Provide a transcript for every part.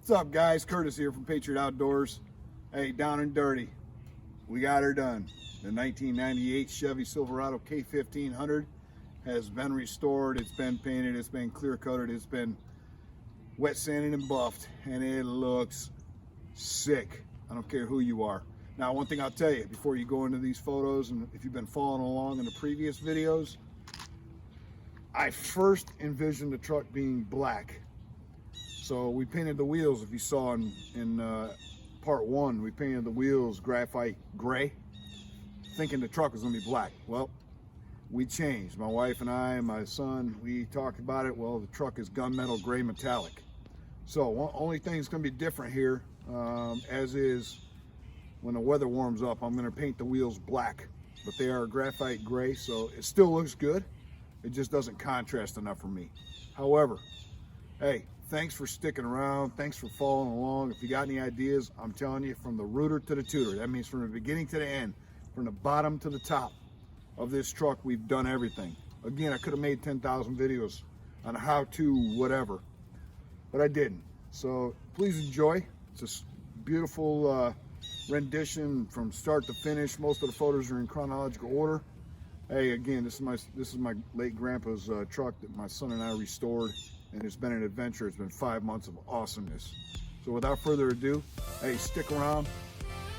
What's up, guys? Curtis here from Patriot Outdoors. Hey, down and dirty, we got her done. The 1998 Chevy Silverado K1500 has been restored. It's been painted, it's been clear coated, it's been wet sanded and buffed, and it looks sick. I don't care who you are. Now, one thing I'll tell you before you go into these photos, and if you've been following along in the previous videos, I first envisioned the truck being black. So we painted the wheels. If you saw in part one, we painted the wheels graphite gray, thinking the truck was gonna be black. Well, we changed. My wife and I and my son, we talked about it. Well, the truck is gunmetal gray metallic. So only thing that's gonna be different here, as is when the weather warms up, I'm gonna paint the wheels black, but they are graphite gray, so it still looks good. It just doesn't contrast enough for me. However, hey, thanks for sticking around. Thanks for following along. If you got any ideas, I'm telling you, from the rooter to the tutor. That means from the beginning to the end, from the bottom to the top of this truck, we've done everything. Again, I could have made 10,000 videos on how to whatever, but I didn't. So please enjoy. It's a beautiful rendition from start to finish. Most of the photos are in chronological order. Hey, again, this is my late grandpa's truck that my son and I restored. And it's been an adventure. It's been 5 months of awesomeness. So without further ado, hey, stick around.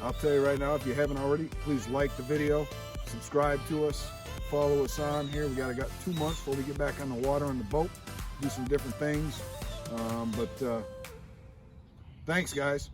I'll tell you right now, if you haven't already, please like the video, subscribe to us, follow us on here. We got 2 months before we get back on the water on the boat, do some different things. Thanks, guys.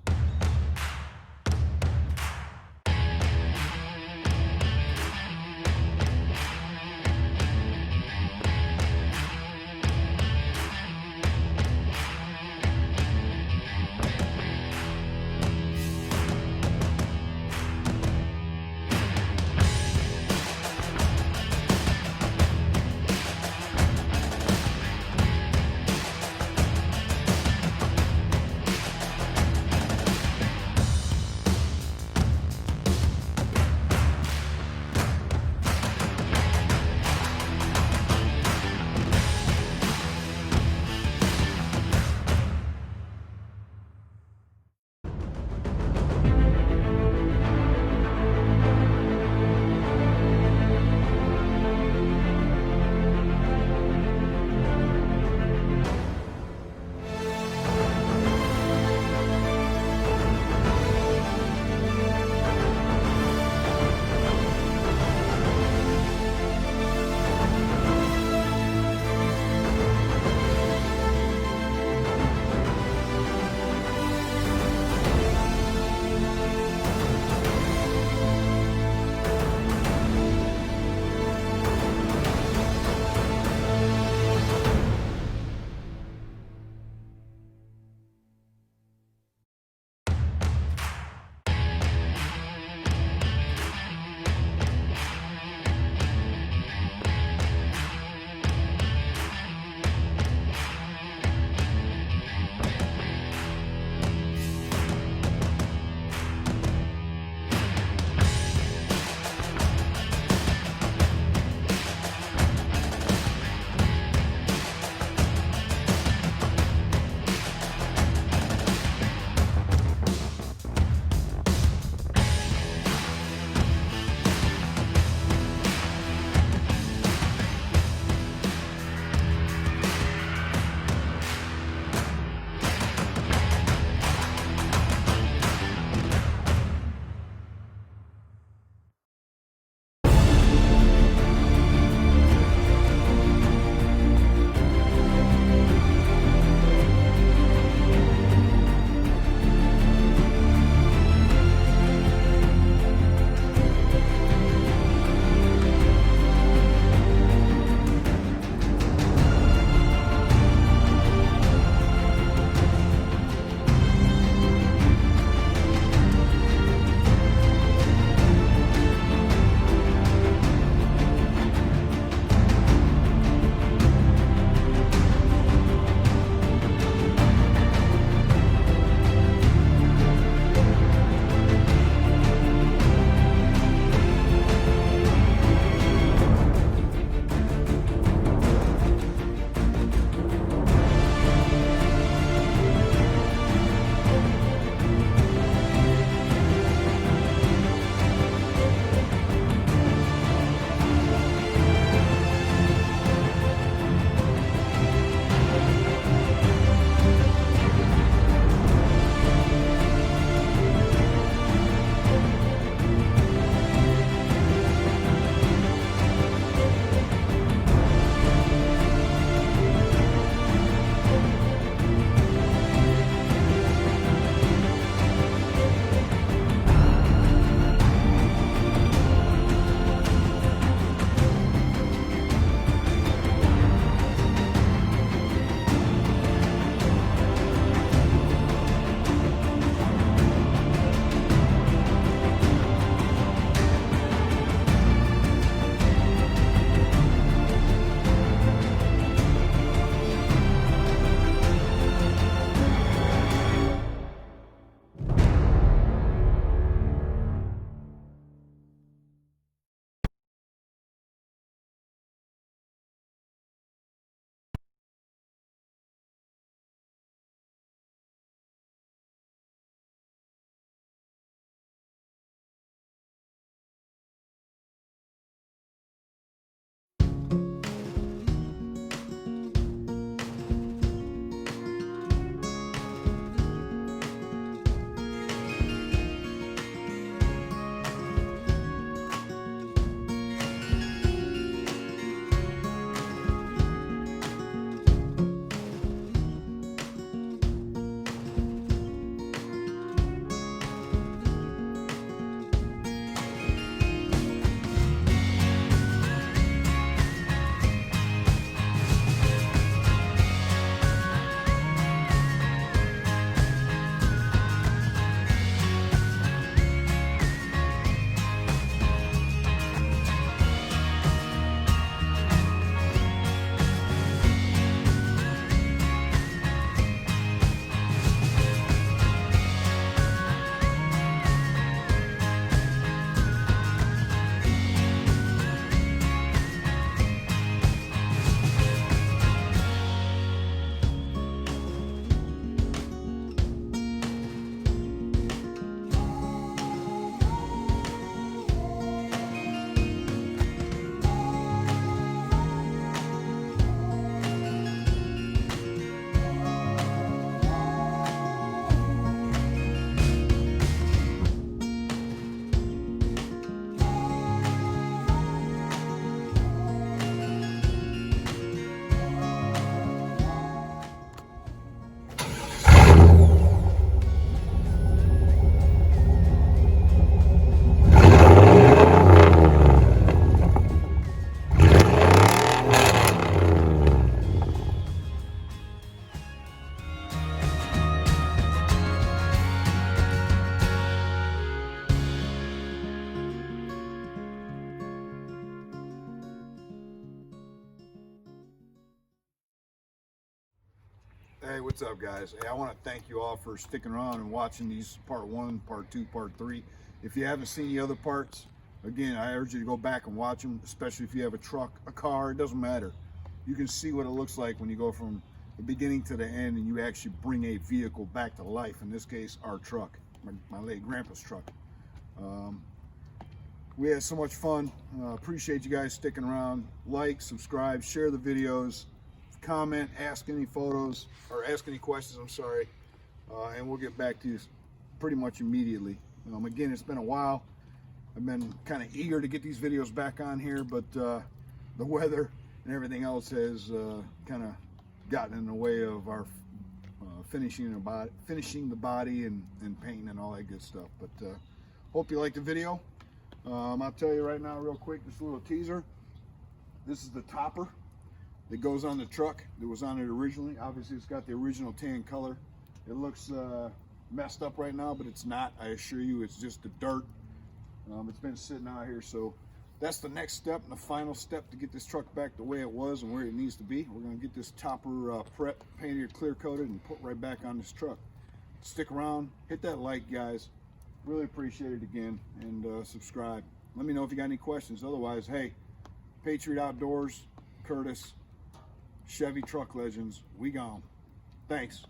Hey, what's up, guys? Hey, I want to thank you all for sticking around and watching these part 1, part 2, part 3. If you haven't seen the other parts, again, I urge you to go back and watch them, especially if you have a truck, a car, it doesn't matter. You can see what it looks like when you go from the beginning to the end and you actually bring a vehicle back to life. In this case, our truck, my late grandpa's truck. We had so much fun. Appreciate you guys sticking around. Like, subscribe, share the videos, comment, ask any photos, or ask any questions, I'm sorry, and we'll get back to you pretty much immediately. Again, it's been a while. I've been kind of eager to get these videos back on here, but the weather and everything else has kind of gotten in the way of our finishing the body and painting and all that good stuff. But hope you like the video. I'll tell you right now real quick, just a little teaser. This is the topper that goes on the truck that was on it originally. Obviously, it's got the original tan color. It looks messed up right now, but it's not. I assure you, it's just the dirt. It's been sitting out here, so that's the next step and the final step to get this truck back the way it was and where it needs to be. We're going to get this topper prep, painted, clear coated, and put right back on this truck. Stick around, hit that like, guys. Really appreciate it again, and subscribe. Let me know if you got any questions. Otherwise, hey, Patriot Outdoors, Curtis, Chevy Truck Legends, we gone. Thanks.